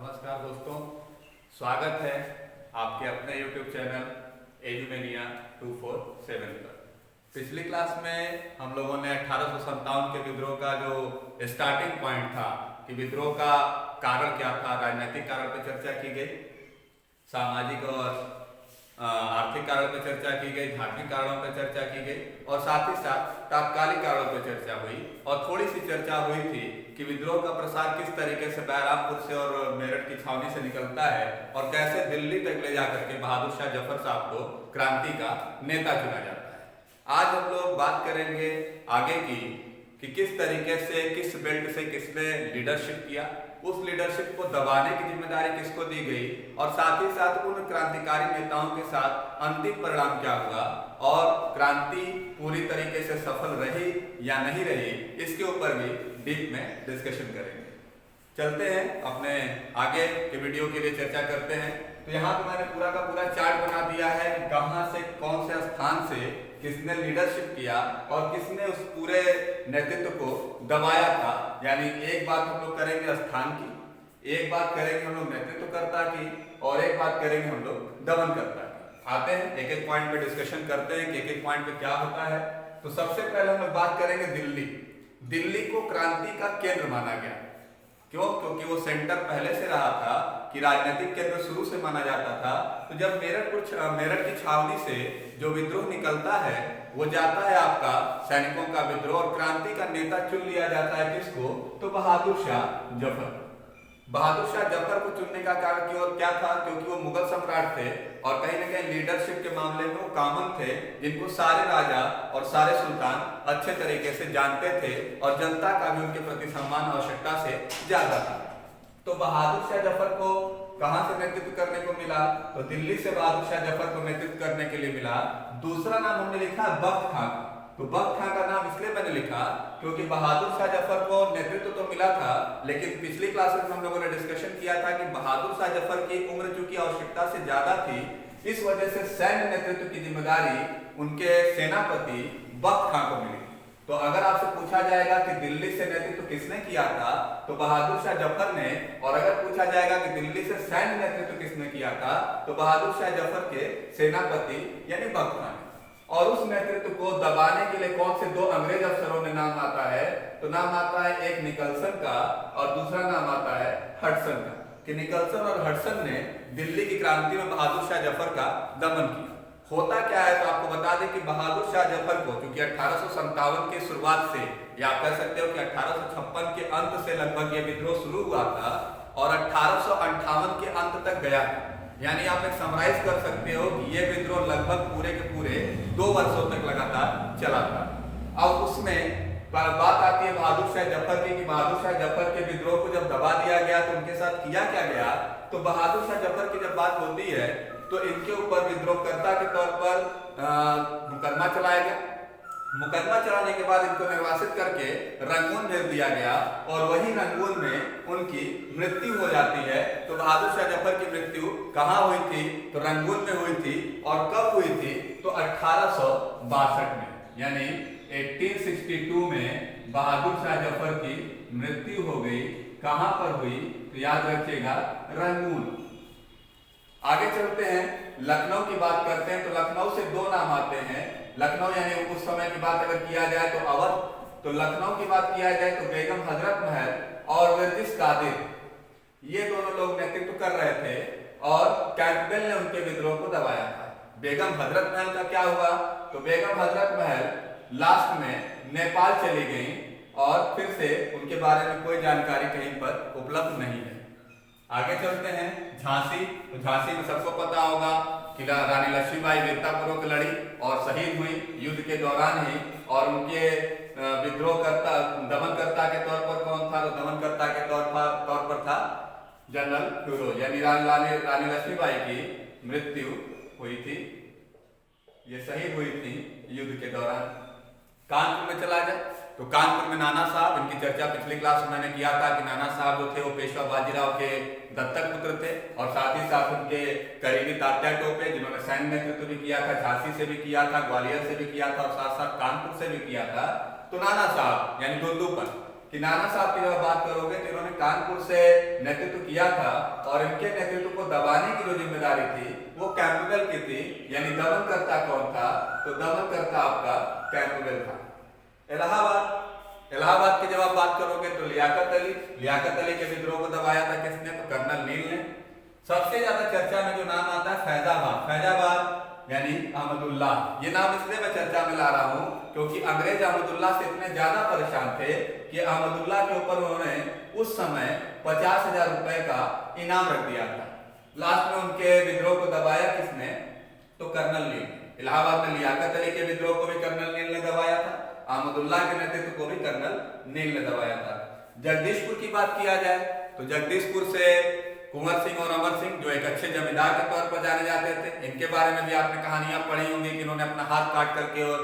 नमस्कार दोस्तों, स्वागत है आपके अपने YouTube चैनल एजुमेनिया 247 पर। पिछली क्लास में हम लोगों ने 1857 के विद्रोह का जो स्टार्टिंग पॉइंट था कि विद्रोह का कारण क्या था, राजनीतिक कारण पर चर्चा की गई, सामाजिक और आर्थिक कारणों पर चर्चा की गई, धार्मिक कारणों पर चर्चा की गई और साथ ही साथ तात्कालिक कारणों पर चर्चा हुई और थोड़ी सी चर्चा हुई थी कि विद्रोह का प्रसार किस तरीके से बहरामपुर से और मेरठ की छावनी से निकलता है और कैसे दिल्ली तक ले जाकर के बहादुर शाह जफर साहब को क्रांति का नेता चुना जाता है। आज हम लोग बात करेंगे आगे की कि किस तरीके से, किस बेल्ट से किसने लीडरशिप किया, उस लीडरशिप को दबाने की जिम्मेदारी किसको दी गई और साथ ही साथ उन क्रांतिकारी नेताओं के साथ अंतिम परिणाम क्या हुआ और क्रांति पूरी तरीके से सफल रही या नहीं रही, इसके ऊपर भी डीप में डिस्कशन करेंगे। चलते हैं अपने आगे के वीडियो के लिए चर्चा करते हैं। तो यहाँ पे मैंने पूरा का पूरा चार्ट बना दिया है कि कहाँ से, कौन से स्थान से किसने लीडरशिप किया और किसने उस पूरे नेतृत्व को दबाया था। यानी एक बात हम लोग करेंगे स्थान की, एक बात करेंगे हम लोग नेतृत्वकर्ता की और एक बात करेंगे हम लोग दमनकर्ता की। आते हैं एक एक पॉइंट पे डिस्कशन करते हैं कि एक एक पॉइंट पे क्या होता है। तो सबसे पहले हम लोग बात करेंगे दिल्ली। दिल्ली को क्रांति का केंद्र माना गया। क्यों? क्योंकि वो सेंटर पहले से रहा था कि राजनीतिक केंद्र शुरू से माना जाता था। तो जब मेरठ की छावनी से जो विद्रोह निकलता है वो जाता है आपका सैनिकों का विद्रोह और क्रांति का नेता चुन लिया जाता है किसको? तो बहादुर शाह जफर। बहादुर शाह जफर को चुनने का कारण क्यों क्या था? क्योंकि वो मुगल सम्राट थे और कहीं ना कहीं लीडरशिप के मामले में वो कॉमन थे, जिनको सारे राजा और सारे सुल्तान अच्छे तरीके से जानते थे और जनता का भी उनके प्रति सम्मान आवश्यकता से ज्यादा था। तो बहादुर शाह जफर को कहां से नेतृत्व करने को मिला? तो दिल्ली से बहादुर शाह जफर को नेतृत्व करने के लिए मिला। दूसरा नाम हमने लिखा बख्त खां। तो बख्त खां का नाम इसलिए मैंने लिखा क्योंकि बहादुर शाह जफर को नेतृत्व तो मिला था, लेकिन पिछली क्लासेस में हम लोगों ने डिस्कशन किया था कि बहादुर शाह जफर की उम्र चूंकि आवश्यकता से ज्यादा थी, इस वजह से सैन्य नेतृत्व की जिम्मेदारी उनके सेनापति बख्त खां को मिली। तो अगर आपसे पूछा जाएगा कि दिल्ली से नेतृत्व किसने किया था तो बहादुर शाह जफर ने, और अगर पूछा जाएगा कि दिल्ली से सैन्य नेतृत्व किसने किया था तो बहादुर शाह जफर के सेनापति यानी बख्त खां ने। और उस नेतृत्व को दबाने के लिए कौन से दो अंग्रेज अफसरों ने नाम आता है? तो नाम आता है एक निकलसन का और दूसरा नाम आता है हडसन का। कि निकलसन और हडसन ने दिल्ली की क्रांति में बहादुर शाह जफर का दमन किया। होता क्या है तो आपको बता दें कि बहादुर शाह जफर को क्योंकि 1857 की शुरुआत से या आप कह सकते हो कि 1856 के अंत से लगभग ये विद्रोह शुरू हुआ था और 1858 के अंत तक गया था। यानी आप एक समराइज कर सकते हो कि ये विद्रोह लगभग पूरे के पूरे 2 वर्षों तक लगातार चला था। अब उसमें बात आती है बहादुर शाह जफर की कि बहादुर शाह जफर के विद्रोह को जब दबा दिया गया तो उनके साथ किया क्या गया? तो बहादुर शाह जफर की जब बात होती है तो इनके ऊपर विद्रोहकर्ता के तौर पर मुकदमा चलाया गया। मुकदमा चलाने के बाद इनको निर्वासित करके रंगून भेज दिया गया और वही रंगून में उनकी मृत्यु हो जाती है। तो बहादुर शाह जफर की मृत्यु कहाँ हुई थी? तो रंगून में हुई थी। और कब हुई थी? तो 1862 में, यानी 1862 में बहादुर शाह जफर की मृत्यु हो गई। कहां पर हुई? तो याद रखिएगा, रंगून। आगे चलते हैं, लखनऊ की बात करते हैं। तो लखनऊ से दो नाम आते हैं। लखनऊ यानी उस समय की बात अगर किया जाए तो अवध, तो लखनऊ की बात किया जाए तो बेगम हजरत महल और वर्जिश कादिर, ये दोनों लोग नेतृत्व कर रहे थे और कैंपबेल ने उनके विद्रोह को दबाया था। बेगम हजरत महल का क्या हुआ? तो बेगम हजरत महल लास्ट में नेपाल चली गई और फिर से उनके बारे में कोई जानकारी कहीं पर उपलब्ध नहीं है। आगे चलते हैं, झांसी। तो झांसी में सबको पता होगा कि रानी लक्ष्मीबाई वीरतापूर्वक लड़ी और शहीद हुई युद्ध के दौरान ही। और उनके विद्रोहकर्ता, दमनकर्ता के तौर पर कौन था? तो दमनकर्ता के तौर पर था जनरल फिरोज। यानी रानी लक्ष्मीबाई की मृत्यु हुई थी, ये शहीद हुई थी युद्ध के दौरान। कानपुर में चला जाए तो कानपुर में नाना साहब, इनकी चर्चा पिछली क्लास में मैंने किया था कि नाना साहब जो थे वो पेशवा बाजीराव के दत्तक पुत्र थे और साथ ही साथ उनके करीबी तात्या टोपे, जिन्होंने सैन्य नेतृत्व भी किया था, झांसी से भी किया था, ग्वालियर से भी किया था और साथ साथ कानपुर से भी किया था। तो नाना साहब यानी दुंदुपन, कि नाना साहब की जब बात करोगे तो इन्होंने कानपुर से नेतृत्व किया था और इनके नेतृत्व को दबाने की जो जिम्मेदारी थी वो कैंपबेल की थी। यानी दमनकर्ता कौन था? तो दमनकर्ता आपका कैंपबेल था। इलाहाबाद की जब आप बात करोगे तो लियाकत अली के विद्रोह को दबाया था किसने? तो कर्नल नील ने। सबसे ज्यादा चर्चा में जो नाम आता है फैजाबाद यानी अहमदुल्लाह। ये नाम इसलिए मैं चर्चा में ला रहा हूं क्योंकि अंग्रेज अहमदुल्लाह से इतने ज्यादा परेशान थे कि अहमदुल्लाह के ऊपर उन्होंने उस समय 50,000 रुपए का इनाम रख दिया था। लास्ट में उनके विद्रोह को दबाया किसने? तो कर्नल नील। इलाहाबाद में लियाकत अली के विद्रोह को भी कर्नल नील ने दबाया था, अहमदुल्लाह के नेतृत्व को भी कर्नल नील ने दबाया था। जगदीशपुर की बात किया जाए तो जगदीशपुर से कुंवर सिंह और अमर सिंह जो एक अच्छे जमींदार के तौर पर जाने जाते थे, इनके बारे में भी आपने कहानियां पढ़ी होंगी कि इन्होंने अपना हाथ काट करके और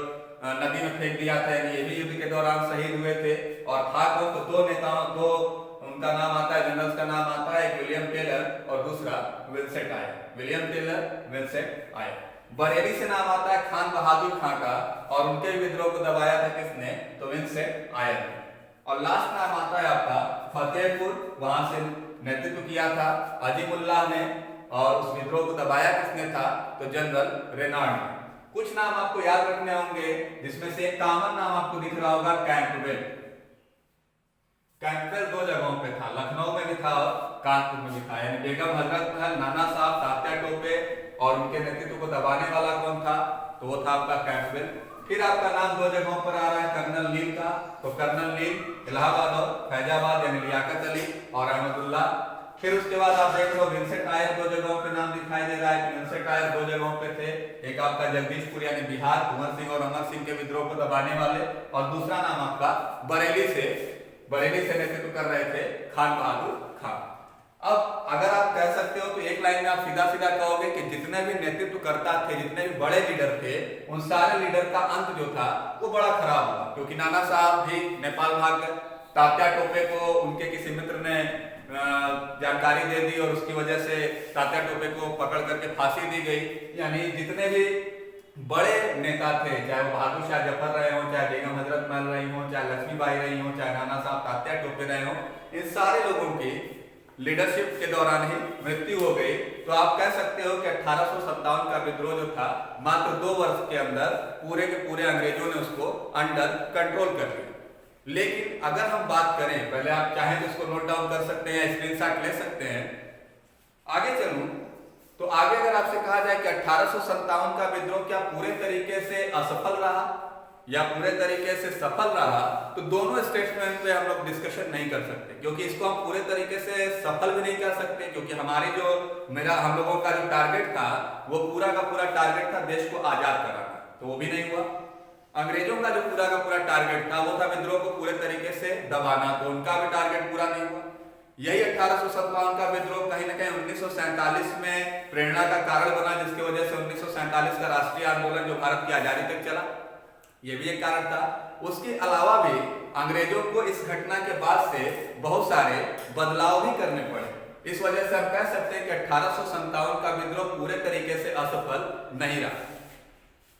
नदी में फेंक दिया था। यानी ये भी युद्ध के दौरान शहीद हुए थे। और था कौन? तो दो उनका नाम आता है, जनरल्स का नाम आता है, एक विलियम टेलर और दूसरा Vincent Eyre. William Taylor, Vincent Eyre. Bareilly से नाम आता है खान बहादुर खां का और उनके विद्रोह को दबाया था किसने? तो विंसेंट आयर ने। और लास्ट नाम आता है आपका फतेहपुर, वहां से नेतृत्व किया था अजीमुल्लाह ने और उस विद्रोह को दबाया किसने था? तो जनरल रेनाल्ड ने। कुछ नाम आपको याद रखने होंगे जिसमें से एक कॉमन नाम आपको दिख रहा होगा कैंपबेल। कैंपबेल दो जगहों पे था, लखनऊ में भी था और कानपुर में भी था। यानी बेगम हजरत महल, नाना साहब, तात्या टोपे और उनके नेतृत्व को दबाने वाला कौन था? तो वो था आपका कैंपबेल। फिर आपका नाम दो जगहों पर आ रहा है कर्नल नील का। तो कर्नल नील इलाहाबाद और फैजाबाद यानी लियाकत अली और अहमदुल्लाह। फिर उसके बाद आप देख लो विंसेंट आयर दो जगहों पे नाम दिखाई दे रहा है। विंसेंट आयर दो जगहों पे थे, एक आपका जगदीशपुर यानी बिहार, कुंवर सिंह और अमर सिंह के विद्रोह को दबाने वाले, और दूसरा नाम आपका बरेली से नेतृत्व कर रहे थे खान बहादुर खां। अब अगर आप कह सकते हो तो एक लाइन में आप सीधा सीधा कहोगे कि जितने भी नेतृत्वकर्ता थे, जितने भी बड़े लीडर थे, उन सारे लीडर का अंत जो था वो बड़ा खराब हुआ। क्योंकि नाना साहब भी नेपाल भाग गए, तात्या टोपे को उनके किसी मित्र ने जानकारी दे दी और उसकी वजह से तात्या टोपे को पकड़ करके फांसी दी गई। यानी जितने भी बड़े नेता थे, चाहे वो बहादुर शाह जफर रहे हो, चाहे बेगम हजरत महल रही हो, चाहे लक्ष्मीबाई रही हो, चाहे नाना साहब तात्या टोपे रहे हो, इन सारे लोगों की लीडरशिप के दौरान ही मृत्यु हो गई। तो आप कह सकते हो कि 1857 का विद्रोह जो था मात्र 2 वर्ष के अंदर पूरे के पूरे अंग्रेजों ने उसको अंडर कंट्रोल कर लिया। लेकिन अगर हम बात करें, पहले आप चाहें तो इसको नोट डाउन कर सकते हैं, स्क्रीनशॉट ले सकते हैं। आगे चलूं तो आगे अगर आपसे कहा जाए कि 1857 का विद्रोह क्या पूरे तरीके से असफल रहा या पूरे तरीके से सफल रहा, तो दोनों स्टेटमेंट पे हम लोग डिस्कशन नहीं कर सकते, क्योंकि इसको हम पूरे तरीके से सफल भी नहीं कर सकते। क्योंकि हमारी जो हम लोगों का जो टारगेट था वो पूरा का पूरा टारगेट था देश को आजाद कराना, तो वो भी नहीं हुआ। अंग्रेजों का जो पूरा का पूरा टारगेट था वो था विद्रोह को पूरे तरीके से दबाना, तो उनका भी टारगेट पूरा नहीं हुआ। यही 1857 का विद्रोह कहीं ना कहीं 1947 में प्रेरणा का कारण बना, जिसकी वजह से 1947 का राष्ट्रीय आंदोलन जो भारत की आजादी तक चला, ये भी एक कारण था। उसके अलावा भी अंग्रेजों को इस घटना के बाद से बहुत सारे बदलाव भी करने पड़े। इस वजह से हम कह सकते हैं कि 1857 का विद्रोह पूरे तरीके से असफल नहीं रहा।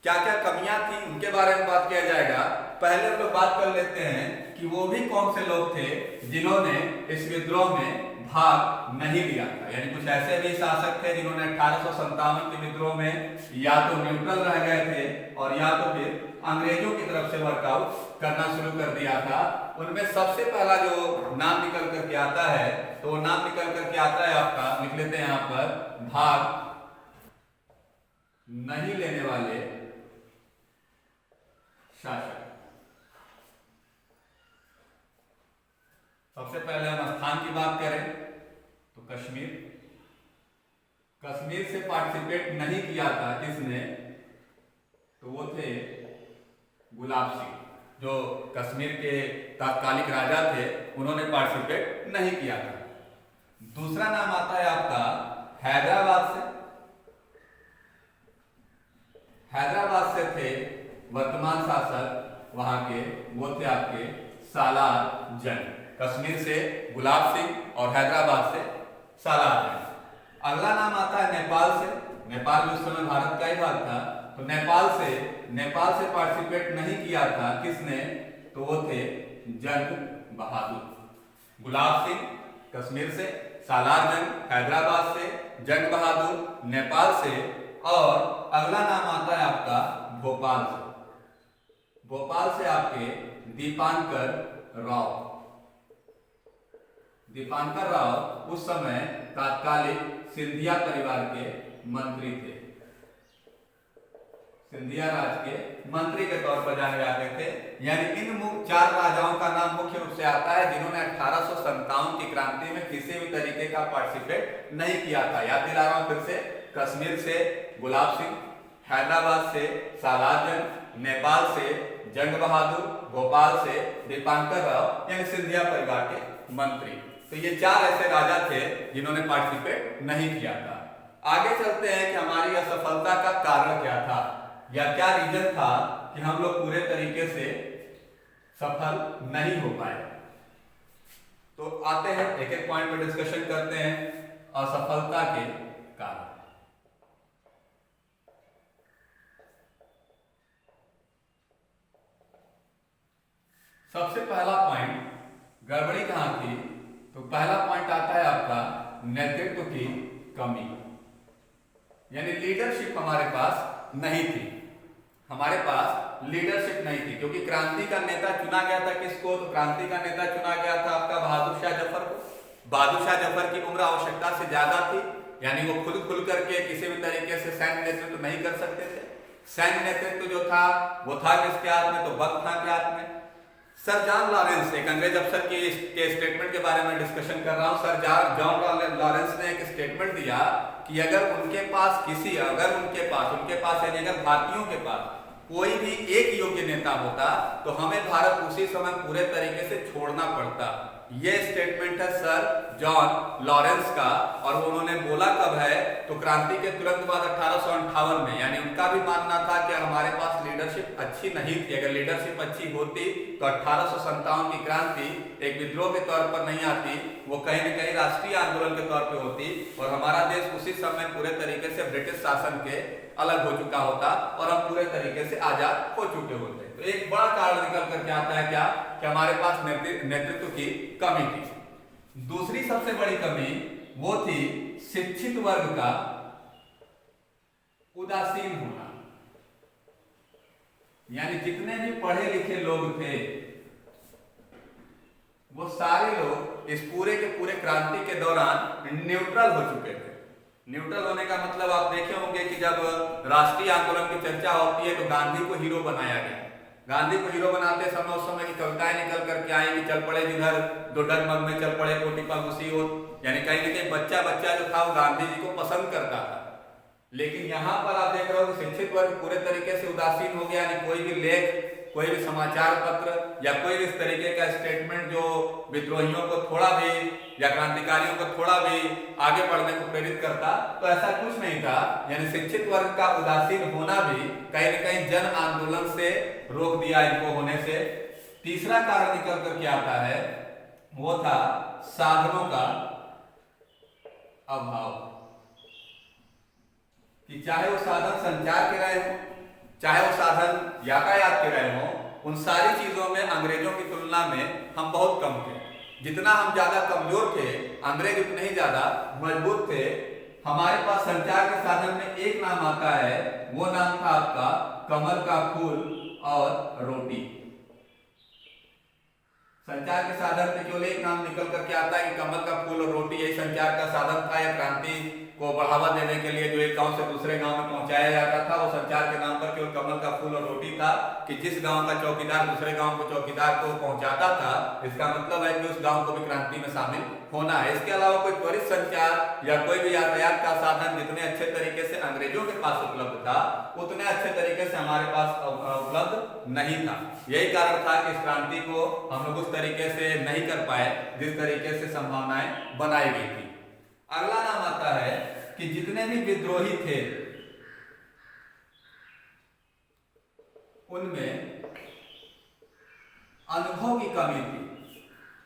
क्या क्या कमियां थी उनके बारे में बात किया जाएगा। पहले हम लोग बात कर लेते हैं कि वो भी कौन से लोग थे जिन्होंने इस विद्रोह में भाग नहीं लिया था। यानी कुछ ऐसे भी शासक थे जिन्होंने 1857 के विद्रोह में या तो न्यूट्रल रह गए थे और या तो फिर अंग्रेजों की तरफ से वर्कआउट करना शुरू कर दिया था। उनमें सबसे पहला जो नाम निकल करके आता है, तो वो नाम निकल करके आता है आपका, लिख लेते हैं यहां पर, भाग नहीं लेने वाले शासक। सबसे पहले हम स्थान की बात करें तो कश्मीर से पार्टिसिपेट नहीं किया था किसने? तो वो थे गुलाब सिंह, जो कश्मीर के तात्कालिक राजा थे, उन्होंने पार्टिसिपेट नहीं किया था। दूसरा नाम आता है आपका हैदराबाद से थे वर्तमान शासक वहां के, वो थे आपके सालार जंग। कश्मीर से गुलाब सिंह और हैदराबाद से सालार जंग। अगला नाम आता है नेपाल से। नेपाल भी उस समय भारत का ही भाग था, तो नेपाल से पार्टिसिपेट नहीं किया था किसने? तो वो थे जंग बहादुर। गुलाब सिंह कश्मीर से, सालार जंग हैदराबाद से, जंग बहादुर नेपाल से, और अगला नाम आता है आपका भोपाल से। भोपाल से आपके दीपांकर राव। दीपांकर राव उस समय तात्कालिक सिंधिया परिवार के मंत्री थे, सिंधिया राज के मंत्री के तौर पर जाने जाते थे। यानी इन चार राजाओं का नाम मुख्य रूप से आता है जिन्होंने 1857 की क्रांति में किसी भी तरीके का पार्टिसिपेट नहीं किया था। याद दिला रहा हूं फिर से, कश्मीर से गुलाब सिंह, हैदराबाद से सालार जंग, नेपाल से जंग बहादुर, भोपाल से दीपांकर राव यानी सिंधिया परिवार के मंत्री। तो ये चार ऐसे राजा थे जिन्होंने पार्टिसिपेट नहीं किया था। आगे चलते हैं कि हमारी असफलता का कारण क्या था या क्या रीजन था कि हम लोग पूरे तरीके से सफल नहीं हो पाए। तो आते हैं एक एक पॉइंट पर डिस्कशन करते हैं असफलता के कारण। सबसे पहला पॉइंट गड़बड़ी कहां थी, तो पहला पॉइंट आता है आपका नेतृत्व की कमी, यानी लीडरशिप हमारे पास नहीं थी। हमारे पास लीडरशिप नहीं थी क्योंकि क्रांति का नेता चुना गया था किसको, तो क्रांति का नेता चुना गया था आपका बहादुर शाह जफर को। बहादुर शाह जफर की उम्र आवश्यकता से ज्यादा थी, यानी वो खुल करके किसी भी तरीके से सैन्य नेतृत्व नहीं कर सकते थे। सैन्य नेतृत्व जो था वो था किसके हाथ में, तो बख्त खां के हाथ में। सर जॉन लॉरेंस, एक अंग्रेज अफसर के स्टेटमेंट के बारे में डिस्कशन कर रहा हूं। सर जॉन लॉरेंस ने एक स्टेटमेंट दिया कि अगर उनके पास यानी अगर भारतीयों के पास कोई भी एक योग्य नेता होता तो हमें भारत उसी समय पूरे तरीके से छोड़ना पड़ता। ये स्टेटमेंट है सर जॉन लॉरेंस का, और उन्होंने बोला कब है, तो क्रांति के तुरंत बाद 1858 में। यानी उनका भी मानना था कि हमारे पास लीडरशिप अच्छी नहीं थी। अगर लीडरशिप अच्छी होती तो 1857 की क्रांति एक विद्रोह के तौर पर नहीं आती, वो कहीं न कहीं राष्ट्रीय आंदोलन के तौर पर होती और हमारा देश उसी समय पूरे तरीके से ब्रिटिश शासन के अलग हो चुका होता और हम पूरे तरीके से आजाद हो चुके होते। तो एक बड़ा कारण निकल करके आता है क्या, कि हमारे पास नेतृत्व की कमी थी। दूसरी सबसे बड़ी कमी वो थी शिक्षित वर्ग का उदासीन होना। यानी जितने भी पढ़े लिखे लोग थे वो सारे लोग इस पूरे के पूरे क्रांति के दौरान न्यूट्रल हो चुके थे। न्यूट्रल होने का मतलब आप देखे होंगे कि जब राष्ट्रीय आंदोलन की चर्चा होती है तो गांधी को हीरो बनाया गया। गांधी को हीरो बनाते समय उस समय की कविताएं निकल करके आई कि चल पड़े जिधर दो डगमग में चल पड़े कोटिपा घुसी हो। यानी कहीं ना कहीं बच्चा जो था वो गांधी जी को पसंद करता था। लेकिन यहाँ पर आप देख रहे हो कि शिक्षित वर्ग पूरे तरीके से उदासीन हो गया। यानी कोई भी लेख, कोई भी समाचार पत्र या कोई भी इस तरीके का स्टेटमेंट जो विद्रोहियों को थोड़ा भी या क्रांतिकारियों को थोड़ा भी आगे बढ़ने को प्रेरित करता, तो ऐसा कुछ नहीं था। यानी शिक्षित वर्ग का उदासीन होना भी कहीं न कहीं जन आंदोलन से रोक दिया इनको होने से। तीसरा कारण निकल करके आता है वो था साधनों का अभाव, कि चाहे वो साधन संचार के रहे हो, चाहे वो साधन यातायात के रहे हो, उन सारी चीजों में अंग्रेजों की तुलना में हम बहुत कम थे। जितना हम ज्यादा कमजोर थे, अंग्रेज उतने ही ज्यादा मजबूत थे। हमारे पास संचार के साधन में एक नाम आता है, वो नाम था आपका कमल का फूल और रोटी। संचार के साधन में केवल एक नाम निकल करके आता है कि कमल का फूल और रोटी, यही संचार का साधन था। या क्रांति को बढ़ावा देने के लिए जो एक गांव से दूसरे गांव में पहुंचाया जाता था, वो संचार के नाम पर केवल कमल का फूल और रोटी था। कि जिस गांव का चौकीदार दूसरे गांव को चौकीदार को पहुंचाता था, इसका मतलब है कि उस गांव को भी क्रांति में शामिल होना है। इसके अलावा कोई त्वरित संचार या कोई भी यातायात का साधन जितने अच्छे तरीके से अंग्रेजों के पास उपलब्ध था, उतने अच्छे तरीके से हमारे पास उपलब्ध नहीं था। यही कारण था कि इस क्रांति को हम लोग उस तरीके से नहीं कर पाए जिस तरीके से संभावनाएं बनाई गई थी। अगला नाम आता है कि जितने भी विद्रोही थे उनमें अनुभव की कमी थी।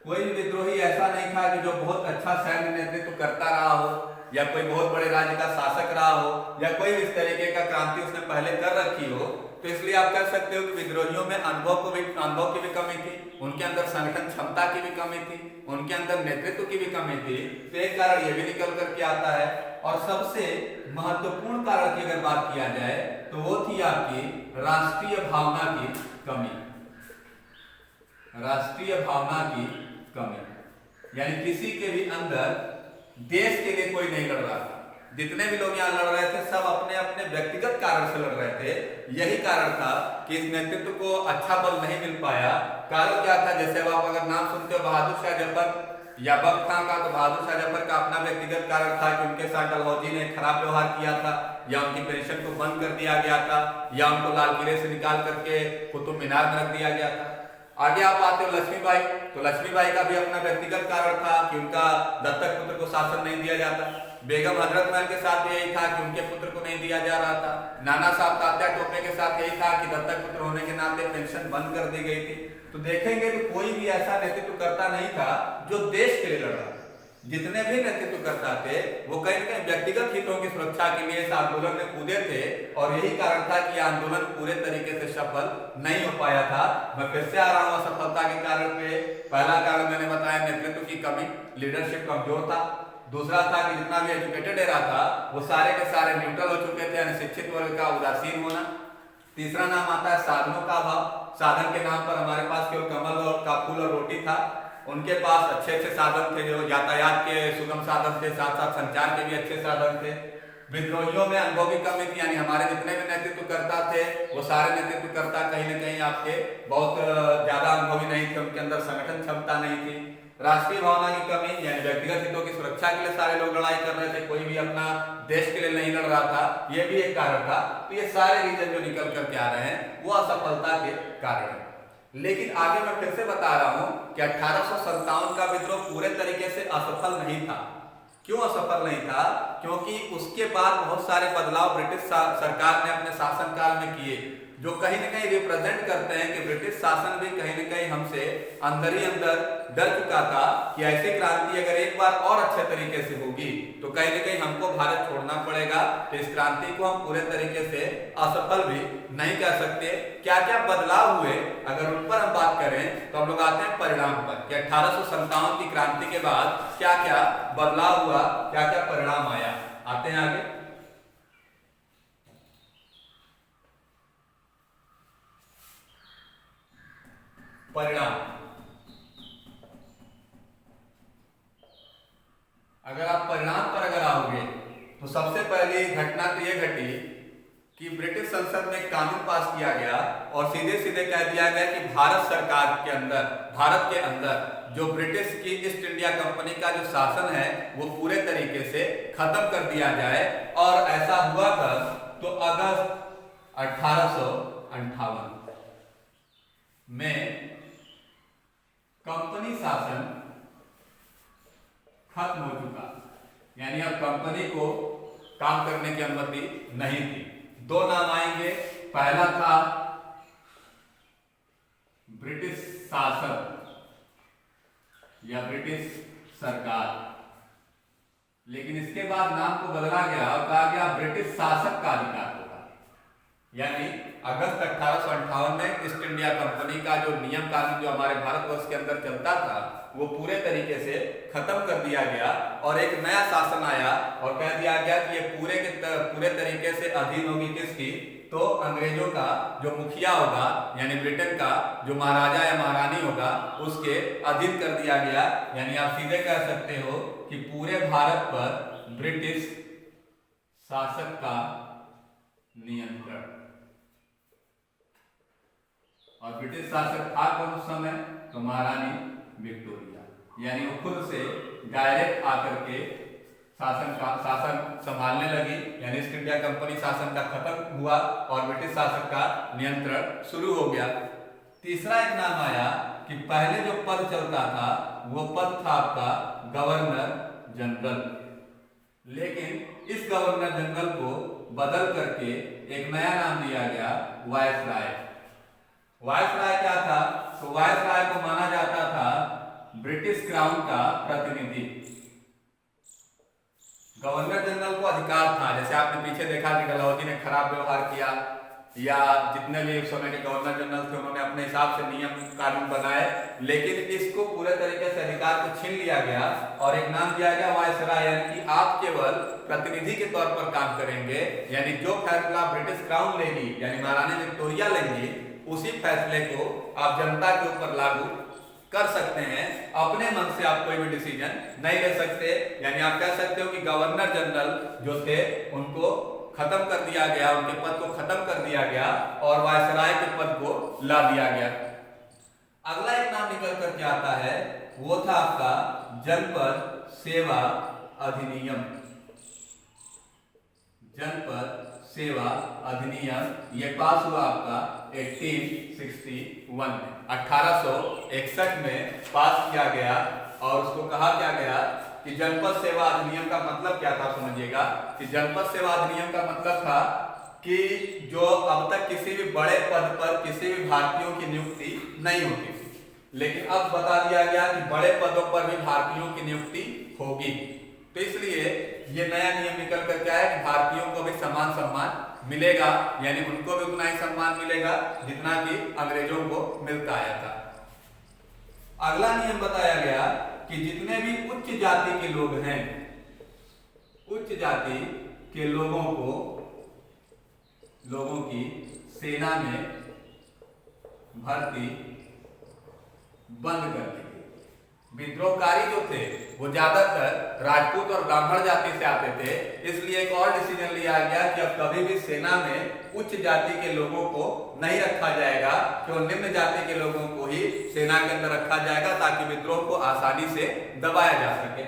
कोई विद्रोही ऐसा नहीं था कि जो बहुत अच्छा सैन्य नेतृत्व करता रहा हो या कोई बहुत बड़े राज्य का शासक रहा हो या कोई इस तरीके का क्रांति उसने पहले कर रखी हो। तो इसलिए आप कह सकते हो कि विद्रोहियों में अनुभव की भी कमी थी, उनके अंदर संगठन क्षमता की भी कमी थी, उनके अंदर नेतृत्व की भी कमी थी। तो एक कारण यह भी निकल करके आता है। और सबसे महत्वपूर्ण कारण की अगर बात किया जाए तो वो थी आपकी राष्ट्रीय भावना की कमी। राष्ट्रीय भावना की कमी यानी किसी के भी अंदर देश के लिए कोई नहीं लड़ रहा था। जितने भी लोग यहाँ लड़ रहे थे सब अपने अपने व्यक्तिगत कारण से लड़ रहे थे। यही कारण था कि इस नेतृत्व को अच्छा बल नहीं मिल पाया। कारण क्या था? जैसे अब आप अगर नाम सुनते हो बहादुर शाह जफर या बख्त खां का, तो बहादुर शाह जफर का अपना व्यक्तिगत कारण था कि उनके साथ डलहौजी ने खराब व्यवहार किया था या उनकी पेंशन को बंद कर दिया गया था या उनको लाल किले से निकाल करके कुतुब मीनार में रख दिया गया था। आगे आप आते हो लक्ष्मीबाई, तो लक्ष्मीबाई का भी अपना व्यक्तिगत कारण था कि उनका दत्तक पुत्र को शासन नहीं दिया जाता। बेगम हजरत महल के साथ यही था कि उनके पुत्र को नहीं दिया जा रहा था। नाना साहब तात्या टोपे के साथ यही था कि दत्तक पुत्र होने के नाते पेंशन बंद कर दी गई थी। तो देखेंगे तो कोई भी ऐसा नेतृत्व करता नहीं था जो देश के लिए लड़ा। जितने भी नेतृत्व करता थे वो कहीं न कहीं व्यक्तिगत हितों की सुरक्षा के लिए इस आंदोलन में कूदे थे और यही कारण था कि आंदोलन पूरे तरीके से सफल नहीं हो पाया था। मैं फिर से आ रहा हूं असफलता के कारण पे। पहला कारण मैंने बताया नेतृत्व की कमी, लीडरशिप कमजोर था। दूसरा था कि जितना भी एजुकेटेड एरा था वो सारे के सारे न्यूट्रल हो चुके थे, यानी शिक्षित वर्ग का उदासीन होना। तीसरा नाम आता है साधनों का अभाव। साधन के नाम पर हमारे पास केवल कमल और का फूल और रोटी था। उनके पास अच्छे अच्छे साधन थे, जो यातायात के सुगम साधन थे, साथ साथ संचार के भी अच्छे साधन थे। विद्रोहियों में अनुभव की कमी थी, यानी हमारे जितने भी नेतृत्वकर्ता थे वो सारे नेतृत्वकर्ता कहीं न कहीं आपके बहुत ज्यादा अनुभवी नहीं थे, उनके अंदर संगठन क्षमता नहीं थी। राष्ट्रीय भावना की कमी, यानी व्यक्तिगत हितों की सुरक्षा के लिए सारे लोग लड़ाई कर रहे थे, कोई भी अपना देश के लिए नहीं लड़ रहा था, ये भी एक कारण था। तो ये सारे रीजन जो निकल करके आ रहे हैं वो असफलता के कारण है। लेकिन आगे मैं फिर से बता रहा हूं कि 1857 का विद्रोह पूरे तरीके से असफल नहीं था। क्यों असफल नहीं था? क्योंकि उसके बाद बहुत सारे बदलाव ब्रिटिश सरकार ने अपने शासनकाल में किए, जो कहीं न कहीं रिप्रेजेंट करते हैं कि ब्रिटिश शासन भी कहीं न कहीं हमसे अंदर ही अंदर डर चुका था कि ऐसी क्रांति अगर एक बार और अच्छे तरीके से होगी तो कहीं न कहीं हमको भारत छोड़ना पड़ेगा। तो इस क्रांति को हम पूरे तरीके से असफल भी नहीं कह सकते। क्या क्या बदलाव हुए अगर उन पर हम बात करें तो हम लोग आते हैं परिणाम पर कि 1857 की क्रांति के बाद क्या क्या बदलाव हुआ, क्या क्या परिणाम आया। आते हैं आगे। परिणाम, अगर आप परिणाम पर अगर आओगे तो सबसे पहली घटना तो यह घटी कि ब्रिटिश संसद में कानून पास किया गया और सीधे सीधे कह दिया गया कि भारत सरकार के अंदर, भारत के अंदर जो ब्रिटिश की ईस्ट इंडिया कंपनी का जो शासन है वो पूरे तरीके से खत्म कर दिया जाए। और ऐसा हुआ था तो अगस्त 1858 में कंपनी शासन खत्म हो चुका, यानी अब कंपनी को काम करने की अनुमति नहीं थी। दो नाम आएंगे, पहला था ब्रिटिश शासन या ब्रिटिश सरकार, लेकिन इसके बाद नाम को बदला गया और कहा गया ब्रिटिश शासक का अधिकार होगा। यानी अगस्त 1858 में ईस्ट इंडिया कंपनी का जो नियम कानून जो हमारे भारतवर्ष के अंदर चलता था वो पूरे तरीके से खत्म कर दिया गया और एक नया शासन आया और कह दिया गया कि ये पूरे तरीके से अधीन होगी किसकी? तो अंग्रेजों का जो मुखिया होगा, यानी ब्रिटेन का जो महाराजा या महारानी होगा उसके अधीन कर दिया गया। यानी आप सीधे कह सकते हो कि पूरे भारत पर ब्रिटिश शासक का नियंत्रण। और ब्रिटिश शासक था कौन उस समय? तो महारानी विक्टोरिया, यानी वो खुद से डायरेक्ट आकर के शासन संभालने लगी। यानी ईस्ट इंडिया कंपनी शासन का खत्म हुआ और ब्रिटिश शासक का नियंत्रण शुरू हो गया। तीसरा एक नाम आया कि पहले जो पद चलता था वो पद था आपका गवर्नर जनरल, लेकिन इस गवर्नर जनरल को बदल करके एक नया नाम दिया गया वायसराय। वायसराय क्या था? तो वायसराय को माना जाता था ब्रिटिश क्राउन का प्रतिनिधि। गवर्नर जनरल को अधिकार था, जैसे आपने पीछे देखा कि डलहौजी ने खराब व्यवहार किया, या जितने भी उस समय के गवर्नर जनरल थे उन्होंने अपने हिसाब से नियम कानून बनाए, लेकिन इसको पूरे तरीके से अधिकार को छीन लिया गया और एक नाम दिया गया वायसराय, यानी कि आप केवल प्रतिनिधि के तौर पर काम करेंगे, यानी जो फैसला ब्रिटिश क्राउन लेगी यानी महारानी विक्टोरिया लेंगी, उसी फैसले को आप जनता के ऊपर लागू कर सकते हैं। अपने मन से आप कोई भी डिसीजन नहीं ले सकते, यानी आप कह सकते हो कि गवर्नर जनरल जो थे उनको खत्म कर दिया गया, उनके पद को खत्म कर दिया गया और वायसराय के पद को ला दिया गया। अगला एक नाम निकल करके आता है, वो था आपका जनपद सेवा अधिनियम। जनपद सेवा अधिनियम ये पास हुआ आपका 1861 में, 1861 में पास किया गया और उसको कहा क्या गया कि जनपद सेवा अधिनियम का मतलब क्या था, समझिएगा कि जनपद सेवा अधिनियम का मतलब था कि जो अब तक किसी भी बड़े पद पर किसी भी भारतीयों की नियुक्ति नहीं होती थी, लेकिन अब बता दिया गया कि बड़े पदों पर भी भारतीयों की नियुक्ति होगी। तो इसलिए ये नया नियम निकल कर क्या है कि भारतीयों को भी समान सम्मान मिलेगा, यानी उनको भी उतना ही सम्मान मिलेगा जितना कि अंग्रेजों को मिलता आया था। अगला नियम बताया गया कि जितने भी उच्च जाति के लोग हैं, उच्च जाति के लोगों की सेना में भर्ती बंद कर दी। विद्रोहकारी जो थे वो ज्यादातर राजपूत और ब्राह्मण जाति से आते थे, इसलिए एक और डिसीजन लिया गया कि अब कभी भी सेना में उच्च जाति के लोगों को नहीं रखा जाएगा, केवल निम्न जाति के लोगों को ही सेना के अंदर रखा जाएगा ताकि विद्रोह को आसानी से दबाया जा सके।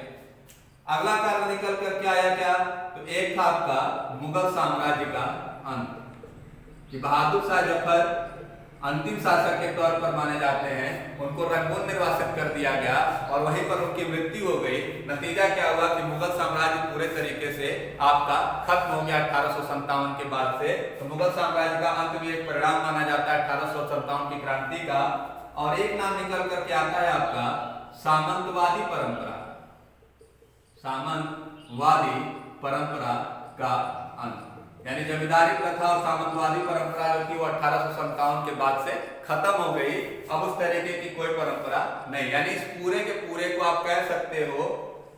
अगला कारण निकल करके आया क्या, तो एक था आपका मुगल साम्राज्य का अंत, कि बहादुर शाह जफर अंतिम शासक के तौर पर माने जाते हैं, उनको रंगून निर्वासित कर दिया गया और वहीं पर उनकी मृत्यु हो गई। नतीजा क्या हुआ कि मुगल साम्राज्य पूरे तरीके से आपका खत्म हो गया 1857 के बाद से। तो मुगल साम्राज्य का अंत भी एक परिणाम माना जाता है 1857 की क्रांति का। और एक नाम निकल करके आता है आपका सामंतवादी परंपरा। सामंतवादी परंपरा का अंत, यानी जमींदारी प्रथा और सामंतवादी परंपरा जो थी वो 1857 के बाद से खत्म हो गई। अब उस तरीके की कोई परंपरा नहीं, यानी इस पूरे के पूरे को आप कह सकते हो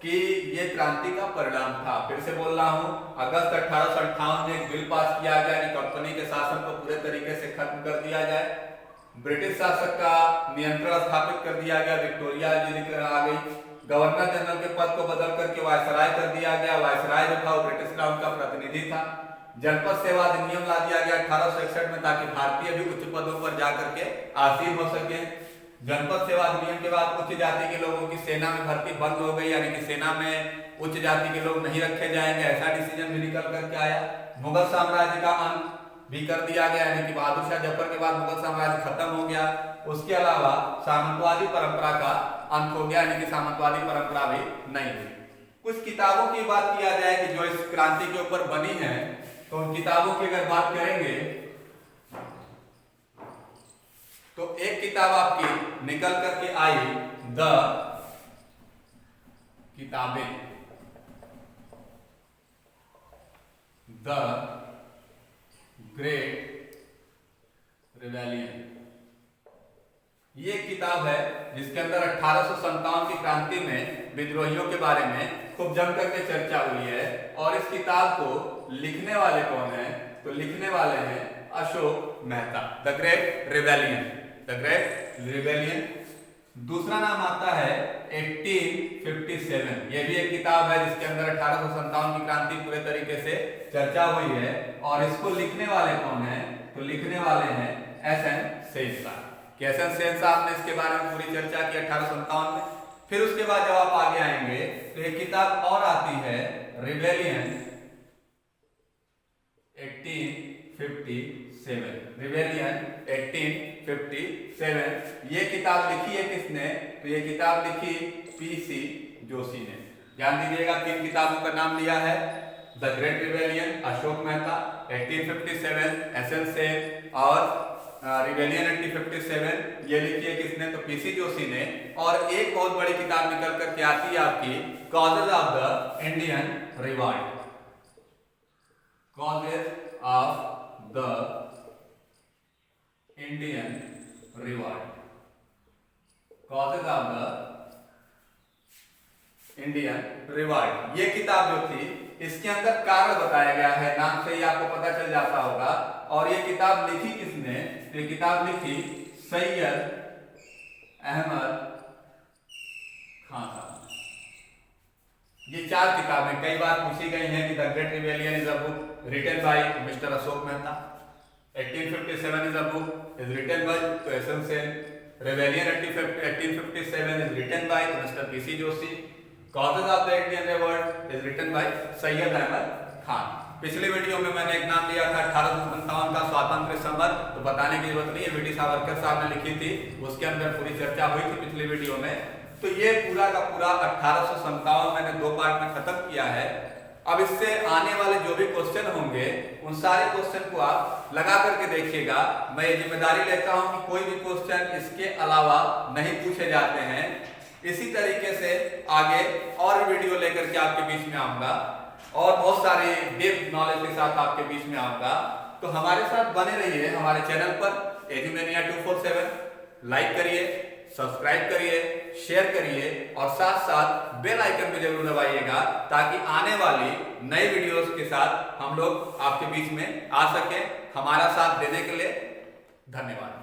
कि ये क्रांति का परिणाम था। फिर से बोल रहा हूं, अगस्त 1858 में एक बिल पास किया गया कि कंपनी के शासन को पूरे तरीके से खत्म कर दिया जाए, ब्रिटिश शासक का नियंत्रण स्थापित कर दिया गया, विक्टोरिया जी आ गई, गवर्नर जनरल के पद को बदल करके वायसराय कर दिया गया। वायसराय जो था वो ब्रिटिश क्राउन का प्रतिनिधि था। जनपद सेवा अधिनियम ला दिया गया 1861 में ताकि भारतीय भी उच्च पदों पर जाकर के आसीन हो सके। जनपद सेवा अधिनियम के बाद उच्च जाति के लोगों की सेना में भर्ती बंद हो गई, यानी कि सेना में उच्च जाति के लोग नहीं रखे जाएंगे, ऐसा डिसीजन भी निकल करके आया। मुगल साम्राज्य का अंत भी कर दिया गया, यानी कि बहादुर शाह जफर के बाद मुगल साम्राज्य खत्म हो गया। उसके अलावा सामंतवादी परंपरा का अंत हो गया, यानी कि सामंतवादी परंपरा भी नहीं हुई। कुछ किताबों की बात किया जाए कि जो इस क्रांति के ऊपर बनी है, तो उन किताबों की अगर बात करेंगे तो एक किताब आपकी निकल करके आई द किताबें, द ग्रेट रिबेलियन। ये किताब है जिसके अंदर 1857 की क्रांति में विद्रोहियों के बारे में खूब जम करके चर्चा हुई है। और इस किताब को लिखने वाले कौन हैं, तो लिखने वाले हैं Ashok Mehta. The great rebellion, the great rebellion. दूसरा नाम आता है 1857। यह भी एक किताब है जिसके अंदर 1857 की क्रांति पूरे तरीके से चर्चा हुई है। और इसको लिखने वाले कौन हैं, तो लिखने वाले हैं एस.एन. सेन साहब। एस.एन. सेन साहब ने इसके बारे में पूरी चर्चा की 1857 में। फिर उसके बाद जब आप आगे आएंगे तो एक किताब और आती है रिबेलियन 1857। रिबेलियन 1857। ये किताब लिखी है किसने, तो ये किताब लिखी पी.सी. जोशी ने। ध्यान दीजिएगा, 3 किताबों का नाम लिया है, the great rebellion Ashok Mehta, 1857 SN. Sen और रिबेलियन 1857, ये लिखी है किसने? तो पीसी जोशी ने। और एक बहुत बड़ी किताब निकल करके आती है आपकी causes of the Indian revolt, causes of the Indian revolt, causes of the Indian revolt. ये किताब जो थी इसके अंदर कारण बताया गया है, नाम से ही आपको पता चल जाता होगा। और ये किताब लिखी किसने? तो ये किताब लिखी सैयद अहमद खान साहब। ये 4 किताबें कई बार पूछी गई हैं कि the great rebellion is a book written by mister Ashok Mehta, 1857 is a book is written by तो SM Sen, rebellion 1857 is written by mister PC Joshi, causes of the Indian revolt is written by Syed Ahmed Khan. पिछले वीडियो में मैंने एक नाम लिया था 1857 का स्वातंत्र्य समर, तो बताने की जरूरत नहीं है, वीटी सावरकर साहब ने लिखी थी, उसके अंदर पूरी चर्चा हुई थी पिछले वीडियो में। तो ये पूरा का पूरा 1857 मैंने 2 पार्ट में खत्म किया है। अब इससे आने वाले जो भी क्वेश्चन होंगे उन सारे क्वेश्चन को आप लगा करके देखिएगा। मैं ये जिम्मेदारी लेता हूं कि कोई भी क्वेश्चन इसके अलावा नहीं पूछे जाते हैं। इसी तरीके से आगे और वीडियो लेकर के आपके बीच में आऊंगा और बहुत सारे डेप्थ नॉलेज के साथ आपके बीच में आऊंगा। तो हमारे साथ बने रहिए हमारे चैनल पर एजुमेनिया 247। लाइक करिए, सब्सक्राइब करिए, शेयर करिए और साथ साथ बेल आइकन भी जरूर दबाइएगा ताकि आने वाली नई वीडियोस के साथ हम लोग आपके बीच में आ सके। हमारा साथ देने के लिए धन्यवाद।